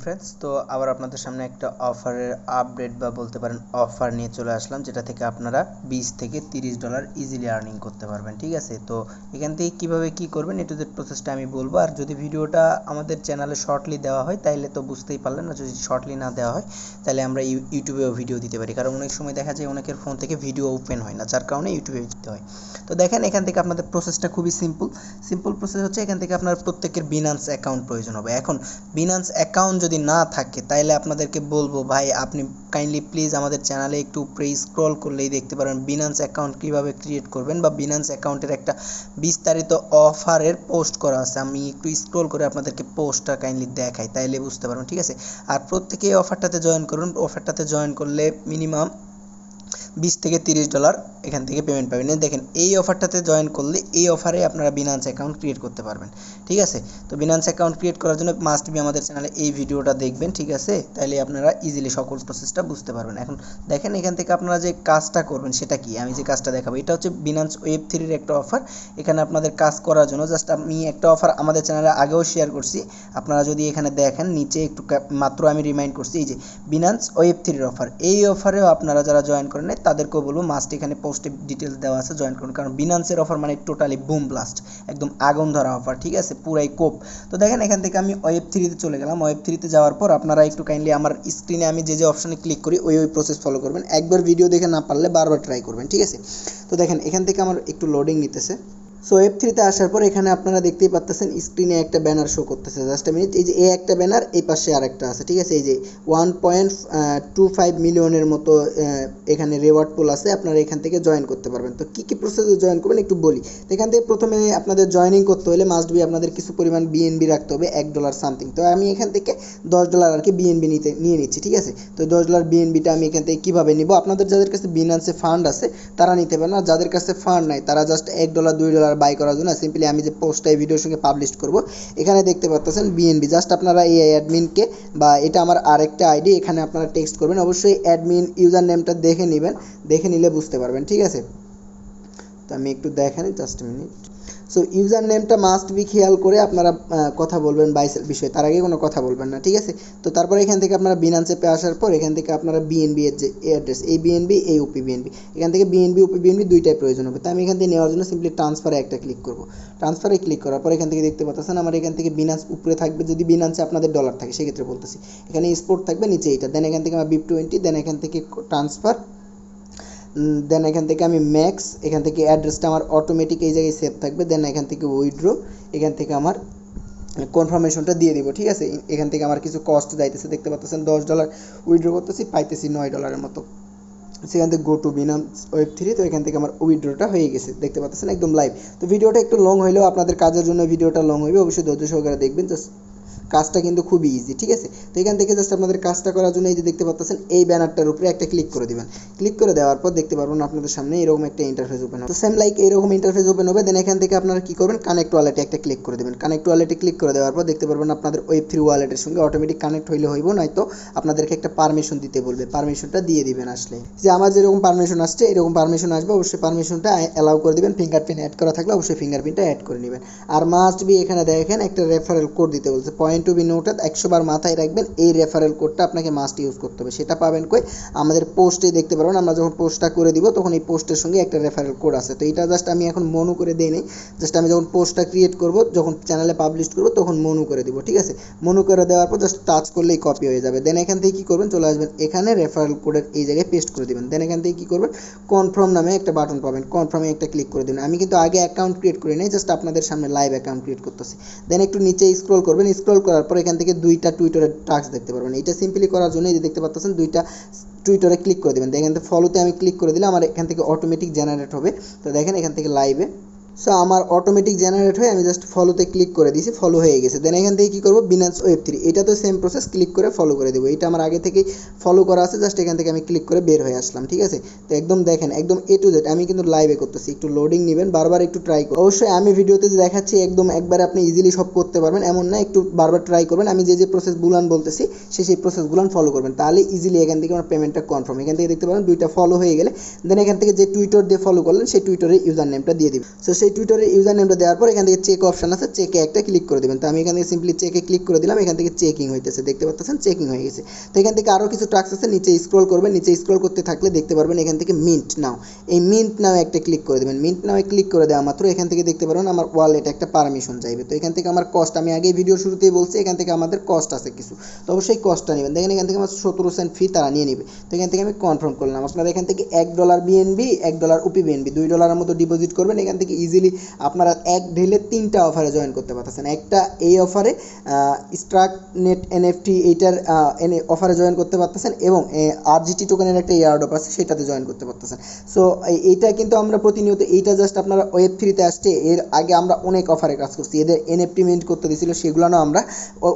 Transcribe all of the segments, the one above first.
Friends, তো আবার আপনাদের সামনে একটা অফারের আপডেট বা বলতে পারেন অফার নিয়ে চলে আসলাম, যেটা থেকে আপনারা $20 থেকে $30 ইজিলি আর্নিং করতে পারবেন। ঠিক আছে, তো এখান থেকে কীভাবে কী করবেন এ টু জেড প্রসেসটা আমি বলবো। আর যদি ভিডিওটা আমাদের চ্যানেলে শর্টলি দেওয়া হয় তাইলে তো বুঝতেই পারলেন না, যদি শর্টলি না দেওয়া হয় তাহলে আমরা ইউটিউবেও ভিডিও দিতে পারি, কারণ অনেক সময় দেখা যায় অনেকের ফোন থেকে ভিডিও ওপেন হয় না, যার কারণে ইউটিউবে দিতে হয়। তো দেখেন, এখান থেকে আপনাদের প্রসেসটা খুবই সিম্পল প্রসেস হচ্ছে, এখান থেকে আপনার প্রত্যেকের বিনান্স অ্যাকাউন্ট প্রয়োজন হবে। এখন বিনান্স অ্যাকাউন্ট যদি না থাকে তাহলে আপনাদেরকে বলবো, ভাই আপনি কাইন্ডলি প্লিজ আমাদের চ্যানেলে একটু উপরে স্ক্রল করলেই দেখতে পারেন বিনান্স অ্যাকাউন্ট কীভাবে ক্রিয়েট করবেন, বা বিনান্স অ্যাকাউন্টের একটা বিস্তারিত অফারের পোস্ট করা আছে। আমি একটু স্ক্রল করে আপনাদেরকে পোস্টটা কাইন্ডলি দেখাই, তাইলে বুঝতে পারবেন। ঠিক আছে, আর প্রত্যেকে এই অফারটাতে জয়েন করুন। অফারটাতে জয়েন করলে মিনিমাম $20 থেকে $30 এখান থেকে পেমেন্ট পাবেন। দেখেন, এই অফারটাতে জয়েন করলে এই অফারে আপনারা বিনান্স অ্যাকাউন্ট ক্রিয়েট করতে পারবেন। ঠিক আছে, তো বিনান্স অ্যাকাউন্ট ক্রিয়েট করার জন্য মাস্ট বি আমাদের চ্যানেলে এই ভিডিওটা দেখবেন। ঠিক আছে, তাহলে আপনারা ইজিলি সকল প্রসেসটা বুঝতে পারবেন। এখন দেখেন, এখান থেকে আপনারা যে কাজটা করবেন সেটা কি, আমি যে কাজটা দেখাবো এটা হচ্ছে বিনান্স Web3 একটা অফার। এখানে আপনাদের কাজ করার জন্য জাস্ট আমি একটা অফার আমাদের চ্যানেলে আগেও শেয়ার করছি, আপনারা যদি এখানে দেখেন নিচে একটু মাত্র আমি রিমাইন্ড করছি, এই যে বিনান্স Web3 অফার, এই অফারেও আপনারা যারা জয়েন করেন তাদেরকেও বলবো মাস্ট এখানে পোস্টে ডিটেলস দেওয়া আছে, জয়েন করুন। কারণ বিনান্সের অফার মানে টোটালি বুম ব্লাস্ট, একদম আগুন ধরা অফার। ঠিক আছে, পুরাই কোপ। তো দেখেন, এখান থেকে আমি Web3-তে চলে গেলাম। Web3-তে যাওয়ার পর আপনারা একটু কাইন্ডলি আমার স্ক্রিনে আমি যে অপশানে ক্লিক করি ওই প্রসেস ফলো করবেন। একবার ভিডিও দেখে না পারলে বারবার ট্রাই করবেন। ঠিক আছে, তো দেখেন এখান থেকে আমার একটু লোডিং নিতেছে। সো Web3-তে আসার পর এখানে আপনারা দেখতেই পাচ্ছেন স্ক্রিনে একটা ব্যানার শো করতেছে। জাস্ট মিনিট, এই যে একটা ব্যানার, এই পাশে আরেকটা আছে। ঠিক আছে, এই যে 1.25 মিলিয়নের মতো এখানে রেওয়ার্ড পুল আছে, আপনারা এখান থেকে জয়েন করতে পারবেন। তো কী কী প্রসেসে জয়েন করবেন একটু বলি। তো এখান থেকে প্রথমে আপনাদের জয়েনিং করতে হলে মাস্ট বি আপনাদের কিছু পরিমাণ বিএনবি রাখতে হবে, $1 সামথিং। তো আমি এখান থেকে $10 আর কি বিএনবি নিয়ে নিচ্ছি। ঠিক আছে, তো $10 বিএনবিটা আমি এখান থেকে কীভাবে নিব, আপনাদের যাদের কাছে বিনান্সে ফান্ড আছে তারা নিতে পারেন, আর যাদের কাছে ফান্ড নাই তারা জাস্ট $1 $2 বাই করার জন্য সিম্পলি আমি যে পোস্টটা এই ভিডিওর সঙ্গে পাবলিশ করব এখানে দেখতে পাচ্ছেন বিএনবি। জাস্ট আপনারা এই অ্যাডমিনকে, বা এটা আমার আরেকটা আইডি, এখানে আপনারা টেক্সট করবেন। অবশ্যই অ্যাডমিন ইউজার নেমটা দেখে নেবেন, দেখে নিলে বুঝতে পারবেন। ঠিক আছে, তো আমি একটু দেখেন, জাস্ট মিনিট। সো ইউজার নেমটা মাস্ট বি খেয়াল করে আপনারা কথা বলবেন বাইসেল বিষয়ে, তার আগে কোনো কথা বলবেন না। ঠিক আছে, তো তারপরে এখান থেকে আপনারা বিনান্সে আসার পর এখান থেকে আপনারা বিএনবি এর যে অ্যাড্রেস, এই বিএনবি এই ওপি বিএনবি, এখান থেকে বিএনবি ওপি বিএনবি দুইটাই প্রয়োজন হবে। তো আমি এখান থেকে নেওয়ার জন্য সিম্পলি ট্রান্সফারে একটা ক্লিক করব। ট্রান্সফারে ক্লিক করার পর এখান থেকে দেখতে পাচ্ছেন আমার এখান থেকে বিনান্স উপরে থাকবে, যদি বিনান্সে আপনাদের ডলার থাকে সেক্ষেত্রে বলতেছি, এখানে স্পোর্ট থাকবে নিচে এইটা, দেন এখান থেকে আমার BIP20, দেন এখান থেকে ট্রান্সফার, দেন এখান থেকে আমি ম্যাক্স, এখান থেকে অ্যাড্রেসটা আমার অটোমেটিক এই জায়গায় সেভ থাকবে, দেন এখান থেকে উইথড্র, এখান থেকে আমার কনফার্মেশনটা দিয়ে দিব। ঠিক আছে, এখান থেকে আমার কিছু কস্ট যাইতেছে, দেখতে পাচ্ছেন $10 উইথড্র করতেছি, পাইতেছি $9 মতো। সেখান থেকে গো টু বিনান্স Web3, তো এখান থেকে আমার উইথড্রটা হয়ে গেছে, দেখতে পাচ্ছেন একদম লাইভ। তো ভিডিওটা একটু লং হইলেও আপনাদের কাজের জন্য ভিডিওটা লং হইবে, অবশ্যই ধৈর্য সহকারে দেখবেন। জাস্ট কাজটা কিন্তু খুবই ইজি। ঠিক আছে, তো এখান থেকে জাস্ট আপনাদের কাজটা করার জন্য এই যে দেখতে পাচ্ছেন এই ব্যানারটার উপরে একটা ক্লিক করে দিবেন। ক্লিক করে দেওয়ার পর দেখতে পারবেন আপনাদের সামনে এরকম একটা ইন্টারফেস ওপেন হবে। তো সেম লাইক এরকম ইন্টারফেস ওপেন হবে। দেন এখান থেকে আপনারা কি করবেন, কানেক্ট ওয়ালেটে একটা ক্লিক করে দেবেন। কানেক্ট ওয়ালেটে ক্লিক করে দেওয়ার পর দেখতে পারবেন আপনাদের Web3 ওয়ালেটের সঙ্গে অটোমেটিক কানেক্ট হইলে হইব, নয়তো আপনাদেরকে একটা পারমিশন দিতে বলবে, পারমিশনটা দিয়ে দিবেন। আসলে যে আমার যেরকম পারমিশন আসছে এরকম পারমিশন আসবে, অবশ্যই পারমিশনটা অ্যালাউ করে দিবেন। ফিঙ্গারপ্রিন্ট অ্যাড করা থাকলে অবশ্যই ফিঙ্গারপ্রিন্টটা অ্যাড করে নেবেন। আর মাস্ট বি এখানে দেখেন একটা রেফারেল কোড দিতে বলছে, পয়েন্ট টু বি নোটেড, 100 বার মাথায় রাখবেন এই রেফারেল কোডটা আপনাকে মাস্ট ইউজ করতে হবে। সেটা পাবেন কই, আমাদের পোস্টে দেখতে পারবেন, আমরা যখন পোস্টটা করে দিব তখন এই পোস্টের সঙ্গে একটা রেফারেল কোড আছে। তো এটা জাস্ট আমি এখন মনো করে দেই নেই, জাস্ট আমি যখন পোস্টটা ক্রিয়েট করব, যখন চ্যানেলে পাবলিশ করব তখন মনো করে দিব। ঠিক আছে, মনো করে দেওয়ার পর জাস্ট টাচ করলেই কপি হয়ে যাবে। দেন এখান থেকে কী করবেন, চলে আসবেন এখানে রেফারেল কোডের এই জায়গায় পেস্ট করে দেবেন। দেন এখান থেকে কী করবেন, কনফার্ম নামে একটা বাটন পাবেন, কনফার্মে একটা ক্লিক করে দেবেন। আমি কিন্তু আগে অ্যাকাউন্ট ক্রিয়েট করি নাই, জাস্ট আপনাদের সামনে লাইভ অ্যাকাউন্ট ক্রিয়েট করতেছি। দেন একটু নিচে স্ক্রল করবেন, স্ক্রল করার পর এখান থেকে দুইটা টুইটারের টাস্ক দেখতে পারবেন। এটা সিম্পলি করার জন্য এই যে দেখতে পাচ্ছেন দুইটা টুইটারে ক্লিক করে দেবেন। এখান থেকে ফলোতে আমি ক্লিক করে দিলে আমার এখান থেকে অটোমেটিক জেনারেট হবে। তো দেখেন এখান থেকে লাইভে, সো আমার অটোমেটিক জেনারেট হয়ে আমি জাস্ট ফলোতে ক্লিক করে দিয়েছি, ফলো হয়ে গেছে। দেন এখান থেকে কী করবো, বিনান্স Web3, এটা তো সেম প্রসেস, ক্লিক করে ফলো করে দেবো। এটা আমার আগে থেকেই ফলো করা আছে, জাস্ট এখান থেকে আমি ক্লিক করে বের হয়ে আসলাম। ঠিক আছে, তো একদম দেখেন একদম A to Z আমি কিন্তু লাইভে করতেছি, একটু লোডিং নেবেন, বারবার একটু ট্রাই করুন। অবশ্যই আমি ভিডিওতে যে দেখাচ্ছি একদম একবারে আপনি ইজিলি সব করতে পারবেন এমন না, একটু বারবার ট্রাই করবেন। আমি যে প্রসেসগুলান বলতেছি সেই প্রসেসগুলান ফলো করবেন, তাহলে ইজিলি এখান থেকে আমার পেমেন্টটা কনফার্ম। এখান থেকে দেখতে পাবেন দুইটা ফলো হয়ে গেলে দেন এখান থেকে যে টুইটার দিয়ে ফলো করলেন সেই টুইটারের ইউজার নেমটা দিয়ে দিবেন। সো সেই টুইটারের ইউজার নেমটা দেওয়ার পর এখান থেকে চেক অপশন আছে, চেকে একটা ক্লিক করে দেবেন। তো আমি এখান থেকে সিম্পলি চেকে ক্লিক করে দিলাম, এখান থেকে চেকিং হইতেছে, দেখতে পাচ্ছেন চেকিং হয়ে গেছে। তো এখান থেকে আরও কিছু টাস্ক আছে, নিচে স্ক্রল করবেন, নিচে স্ক্রল করতে থাকলে দেখতে পারবেন এখান থেকে মিন্ট নাও, এই মিন্ট নাও একটা ক্লিক করে দেবেন। মিন্ট নাও ক্লিক করে দেওয়া মাত্র এখান থেকে দেখতে পারবেন আমার ওয়ালেট একটা পারমিশন চাইবে। তো এখান থেকে আমার কস্ট, আমি আগেই ভিডিও শুরুতেই বলছি এখান থেকে আমাদের কস্ট আছে কিছু, তো অবশ্যই কস্টটা নেবেন। দেখেন এখান থেকে আমার 17 সেন্ট ফি তারা নিয়ে নেবে। তো এখান থেকে আমি কনফার্ম করলাম। আপনারা এখান থেকে $1 বিএনবি, $1 ওপি বিএনবি, $2 মতো ডিপোজিট করবেন। এখান থেকে ইজিলি আপনারা এক ঢেলে 3টা অফারে জয়েন করতে পারতেছেন। একটা এই অফারে স্ট্রাক নেট এনএফটি এইটার অফারে জয়েন করতে পারতেছেন, এবং আরজিটি টোকেনের একটা এয়ারড্রপ আছে সেটাতে জয়েন করতে পারতেছেন। সো এইটা কিন্তু আমরা প্রতিনিয়ত, এইটা জাস্ট আপনারা ওয়েব3তে আসছে, এর আগে আমরা অনেক অফারে কাজ করছি, এদের এনএফটি মিন্ট করতে দিছিল, সেগুলানো আমরা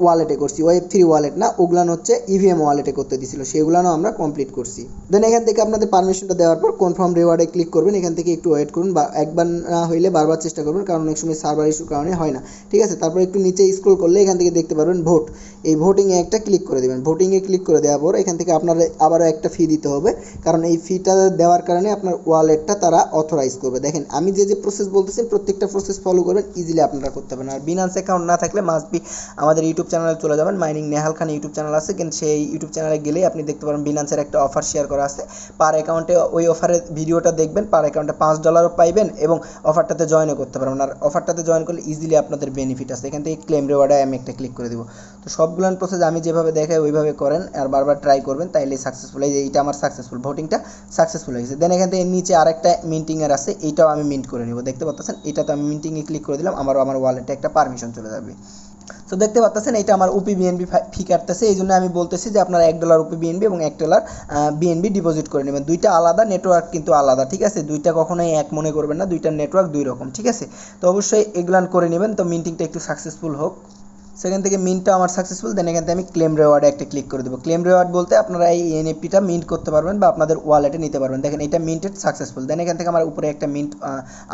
ওয়ালেটে করছি, ওয়েব3 ওয়ালেট না, ওগুলান হচ্ছে ইভিএম ওয়ালেটে করতে দিছিল, সেগুলানো আমরা কমপ্লিট করছি। দেন এখান থেকে আপনাদের পারমিশনটা দেওয়ার পর কনফার্ম রিওয়ার্ডে ক্লিক করবেন। এখান থেকে একটু ওয়েট করুন, বা একবার না হইলে বারবার চেষ্টা করবেন, কারণ অনেক সময় সার্ভার ইস্যুর কারণে হয় না, ঠিক আছে। তারপর একটু নিচে স্ক্রল করলে এখান থেকে দেখতে পারবেন ভোট, এই ভোটিংয়ে একটা ক্লিক করে দেবেন। ভোটিংয়ে ক্লিক করে দেওয়ার পর এখান থেকে আপনার আবারও একটা ফি দিতে হবে, কারণ এই ফিটা দেওয়ার কারণে আপনার ওয়ালেটটা তারা অথরাইজ করবে। দেখেন আমি যে প্রসেস বলতেছি প্রত্যেকটা প্রসেস ফলো করবেন, ইজিলি আপনারা করতে পারেন। আর বিনান্স অ্যাকাউন্ট না থাকলে মাস্ট বি আমাদের ইউটিউব চ্যানেলে চলে যাবেন, মাইনিং নেহাল খান ইউটিউব চ্যানেল আছে, কিন্তু সেই ইউটিউব চ্যানেলে গেলেই আপনি দেখতে পারেন বিনান্সের একটা অফার শেয়ার করা আছে, পার অ্যাকাউন্টে ওই অফারের ভিডিওটা দেখবেন, পার অ্যাকাউন্টে $5 পাইবেন এবং অফারটাতে জয়েনও করতে পারবেন। আর অফারটাতে জয়েন করলে ইজিলি আপনাদের বেনিফিট আছে। এখান থেকে ক্লেম রিওয়ার্ডে আমি একটা ক্লিক করে দেবো। তো সবগুলো প্রসেস আমি যেভাবে দেখাই ওইভাবে করেন, আর বারবার ট্রাই করবেন, তাইলে সাকসেসফুল। এই যে এইটা আমার সাকসেসফুল, ভোটিংটা সাকসেসফুল হয়ে গেছে। দেন এখান থেকে নিচে আরেকটা মিন্টিংয়ের আছে, এইটাও আমি মিন্ট করে নেব, দেখতে পাচ্ছেন। এটাতে আমি মিন্টিংয়ে ক্লিক করে দিলাম, আমার ওয়ালেটে একটা পারমিশন চলে যাবে। তো দেখতে পাচ্ছেন এটা আমার ওপি বিএনবি ফি কাটতেছে, এই জন্য আমি বলতেছি যে আপনারা $1 ওপি বিএনবি এবং $1 বিএনবি ডিপোজিট করে নেবেন। দুইটা আলাদা, নেটওয়ার্ক কিন্তু আলাদা, ঠিক আছে। দুইটা কখনোই এক মনে করবেন না, দুইটার নেটওয়ার্ক দুই রকম, ঠিক আছে। তো অবশ্যই এগুলান করে নেবেন। তো মিন্টিংটা একটু সাকসেসফুল হোক। সেখান থেকে মিন্টটা আমার সাকসেসফুল। দেন এখান থেকে আমি ক্লেম রিওয়ার্ডে একটা ক্লিক করে দেবো। ক্লেম রিওয়ার্ড বলতে আপনারা এই এনএফটিটা মিন্ট করতে পারবেন বা আপনাদের ওয়ালেটে নিতে পারবেন। দেখেন এটা মিন্টেড সাকসেসফুল। দেন এখান থেকে আমার উপরে একটা মিন্ট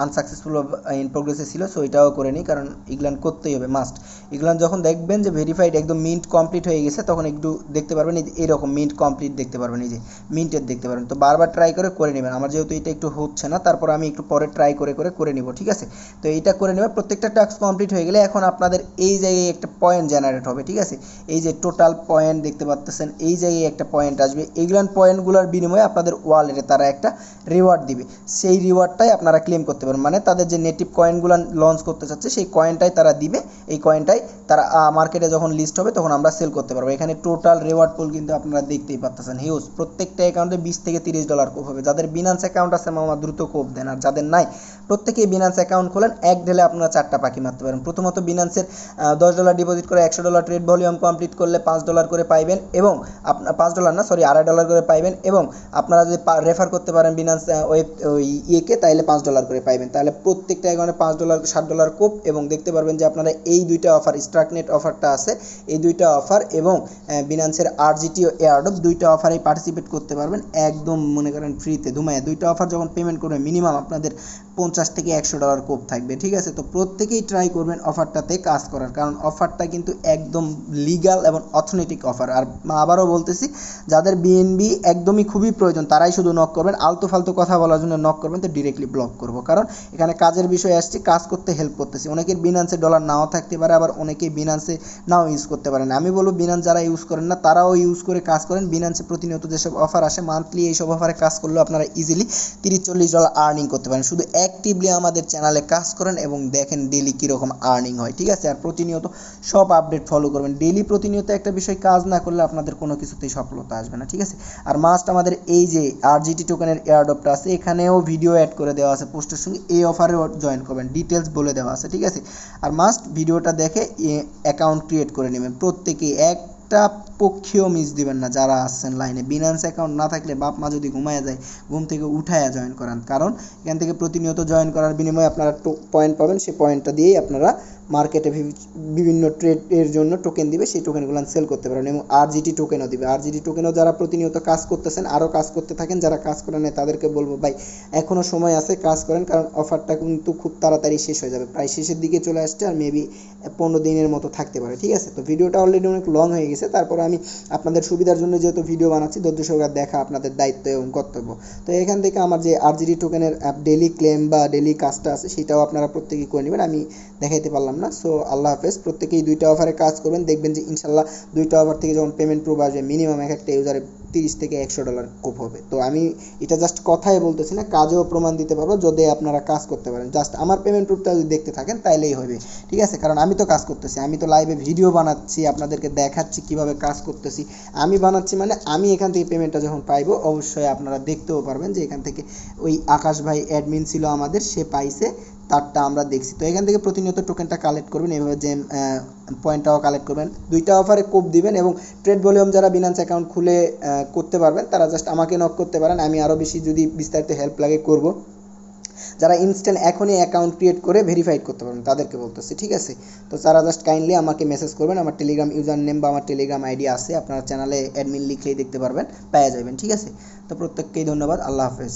আনসাকসেসফুল ইন প্রোগ্রেসে ছিল, সো এটাও করে নিই, কারণ এগুলান করতেই হবে মাস্ট। এগুলান যখন দেখবেন যে ভেরিফাইড একদম মিন্ট কমপ্লিট হয়ে গেছে, তখন একটু দেখতে পারবেন এই যে এরকম মিন্ট কমপ্লিট দেখতে পারবেন, এই যে মিন্টেড দেখতে পারবেন। তো বারবার ট্রাই করে নেবেন। আমার যেহেতু এটা একটু হচ্ছে না, তারপর আমি একটু পরে ট্রাই করে নিব, ঠিক আছে। তো এইটা করে নেবেন। প্রত্যেকটা টাস্ক কমপ্লিট হয়ে গেলে এখন আপনাদের এই জায়গায় একটা পয়েন্ট জেনারেট হবে, ঠিক আছে। এই যে টোটাল পয়েন্ট দেখতে পাচ্ছেন, এই জায়গায় একটা পয়েন্ট আসবে। এইগুলান পয়েন্টগুলোর বিনিময়ে আপনাদের ওয়ালেটে তারা একটা রিওয়ার্ড দিবে, সেই রিওয়ার্ডটাই আপনারা ক্লেম করতে পারবেন। মানে তাদের যে নেটিভ কয়েনগুলো লঞ্চ করতে চাচ্ছে সেই কয়েনটাই তারা দিবে, এই কয়েনটাই তারা মার্কেটে যখন লিস্ট হবে তখন আমরা সেল করতে পারবো। এখানে টোটাল রিওয়ার্ড পুল কিন্তু আপনারা দেখতেই পাচ্ছেন হিউজ। প্রত্যেকটা অ্যাকাউন্টে $20 থেকে $30 কোপ হবে। যাদের বিনান্স অ্যাকাউন্ট আছে মামা দ্রুত কোপ দেন, আর যাদের নাই প্রত্যেকেই বিনান্স অ্যাকাউন্ট খোলেন, এক ঢেলে আপনারা 4টা পাখি মারতে পারেন। প্রথমত বিনান্সের $10 ডিপোজিট করে $100 ট্রেড ভলিউম কমপ্লিট করলে $5 করে পাইবেন, এবং আপনার $5 না সরি $2.5 করে পাইবেন, এবং আপনারা যদি রেফার করতে পারেন বিনান্স ওই ইয়েকে, তাহলে $5 করে পাইবেন। তাহলে প্রত্যেকটা অ্যাকাউন্টে $5 $7 কোপ, এবং দেখতে পারবেন যে আপনারা এই দুইটা অফার, স্ট্রাকনেট অফারটা আছে, এই দুইটা অফার এবং বিনান্সের আরজিটি এয়ারড্রপ দুইটা অফারেই পার্টিসিপেট করতে পারবেন একদম মনে করেন ফ্রিতে ধুমায়। দুইটা অফার যখন পেমেন্ট করবেন মিনিমাম আপনাদের $50 থেকে $100 কোপ থাকবে, ঠিক আছে। তো প্রত্যেকেই ট্রাই করবেন অফারটাতে কাজ করার, কারণ অফারটা কিন্তু একদম লিগাল এবং অথেন্টিক অফার। আর আবারও বলতেছি, যাদের বিএনবি একদমই খুবই প্রয়োজন তারাই শুধু নক করবেন, আলতু ফালতু কথা বলার জন্য নক করবেন তো ডিরেক্টলি ব্লক করব, কারণ এখানে কাজের বিষয় আসছে, কাজ করতে হেল্প করতেছি। অনেকের বিনান্সে ডলার নাও থাকতে পারে, আবার অনেকেই বিনান্সে নাও ইউজ করতে পারেন। আমি বলবো বিনান্স যারা ইউজ করেন না তারাও ইউজ করে কাজ করেন। বিনান্সে প্রতিনিয়ত যেসব অফার আসে মান্থলি, এইসব অফারে কাজ করলেও আপনারা ইজিলি $30-40 আর্নিং করতে পারেন। শুধু অ্যাক্টিভলি আমাদের চ্যানেলে কাজ করেন এবং দেখেন ডেলি কীরকম আর্নিং হয়, ঠিক আছে। আর প্রতিনিয়ত সব আপডেট ফলো করবেন। ডেলি প্রতিনিয়ত একটা বিষয় কাজ না করলে আপনাদের কোনো কিছুতেই সফলতা আসবে না, ঠিক আছে। আর মাস্ট আমাদের এই যে আরজিটি টোকেনের এয়ারড্রপটা আছে, এখানেও ভিডিও অ্যাড করে দেওয়া আছে পোস্টের সঙ্গে, এই অফারেও জয়েন করবেন, ডিটেলস বলে দেওয়া আছে, ঠিক আছে। আর মাস্ট ভিডিওটা দেখে অ্যাকাউন্ট ক্রিয়েট করে নেবেন প্রত্যেকেই, একটা পক্ষেও মিস দিবেন না। যারা আসছেন লাইনে বিনান্স অ্যাকাউন্ট না থাকলে বাপ মা যদি ঘুমায় যায় ঘুম থেকে উঠায়া জয়েন করান, কারণ এখান থেকে প্রতিনিয়ত জয়েন করার বিনিময়ে আপনারা পয়েন্ট পাবেন, সেই পয়েন্টটা দিয়েই আপনারা মার্কেটে বিভিন্ন ট্রেডের জন্য টোকেন দিবে, সেই টোকেনগুলো সেল করতে পারবেন এবং আরজিটি টোকেনও দিবে। আরজিটি টোকেনও যারা প্রতিনিয়ত কাজ করতেছেন আরও কাজ করতে থাকেন, যারা কাজ করে নেয় তাদেরকে বলবো ভাই এখনও সময় আছে, কাজ করেন, কারণ অফারটা কিন্তু খুব তাড়াতাড়ি শেষ হয়ে যাবে, প্রায় শেষের দিকে চলে আসছে, আর মেবি 15 দিনের মতো থাকতে পারে। ঠিক আছে, তো ভিডিওটা অলরেডি অনেক লং হয়ে গেছে, তারপরে আমি আপনাদের সুবিধার জন্য যেহেতু ভিডিও বানাচ্ছি, ধৈর্য সহকারে দেখা আপনাদের দায়িত্ব এবং কর্তব্য। তো এখান থেকে আমার যে আরজিডি টোকেনের ডেলি ক্লেম বা ডেলি কাজটা আছে সেটাও আপনারা প্রত্যেকেই করে নেবেন, আমি দেখাইতে পারলাম না। সো আল্লাহ হাফেজ, প্রত্যেকেই 2টা অফারে কাজ করবেন, দেখবেন যে ইনশাল্লাহ 2টা অফার থেকে যখন পেমেন্ট প্রুফ আসবে মিনিমাম এক একটা ইউজারে $30 থেকে $100 কোপ হবে। তো আমি এটা জাস্ট কথাই বলতেছি না, কাজেও প্রমাণ দিতে পারবো যদি আপনারা কাজ করতে পারেন। জাস্ট আমার পেমেন্ট প্রুফটা যদি দেখতে থাকেন তাইলেই হবে, ঠিক আছে, কারণ আমি তো কাজ করতেছি, আমি তো লাইভে ভিডিও বানাচ্ছি, আপনাদেরকে দেখাচ্ছি কিভাবে কাজ করতেছি, আমি বানাচ্ছি, মানে আমি এখান থেকে পেমেন্টটা যখন পাইবো অবশ্যই আপনারা দেখতেও পারবেন যে এখান থেকে ওই আকাশ ভাই অ্যাডমিন ছিল আমাদের, সে পাইছে, তারটা আমরা দেখছি। তো এখান থেকে প্রতিনিয়ত টোকেনটা কালেক্ট করবেন, এভাবে যে পয়েন্টটাও কালেক্ট করবেন, 2টা অফারে কোপ দিবেন এবং ট্রেড ভলিউম যারা বিনান্স অ্যাকাউন্ট খুলে করতে পারবেন তারা জাস্ট আমাকে নক করতে পারেন, আমি আরও বেশি যদি বিস্তারিত হেল্প লাগে করব। যারা ইনস্ট্যান্ট এখনই অ্যাকাউন্ট ক্রিয়েট করে ভেরিফাইড করতে পারবেন তাদেরকে বলতেছি, ঠিক আছে। তো তারা জাস্ট কাইন্ডলি আমাকে মেসেজ করবেন, আমার টেলিগ্রাম ইউজার নেম বা আমার টেলিগ্রাম আইডি আছে, আপনার চ্যানেলে অ্যাডমিন লিখলেই দেখতে পারবেন, পেয়ে যাবেন, ঠিক আছে। তো প্রত্যেককেই ধন্যবাদ, আল্লাহ হাফেজ।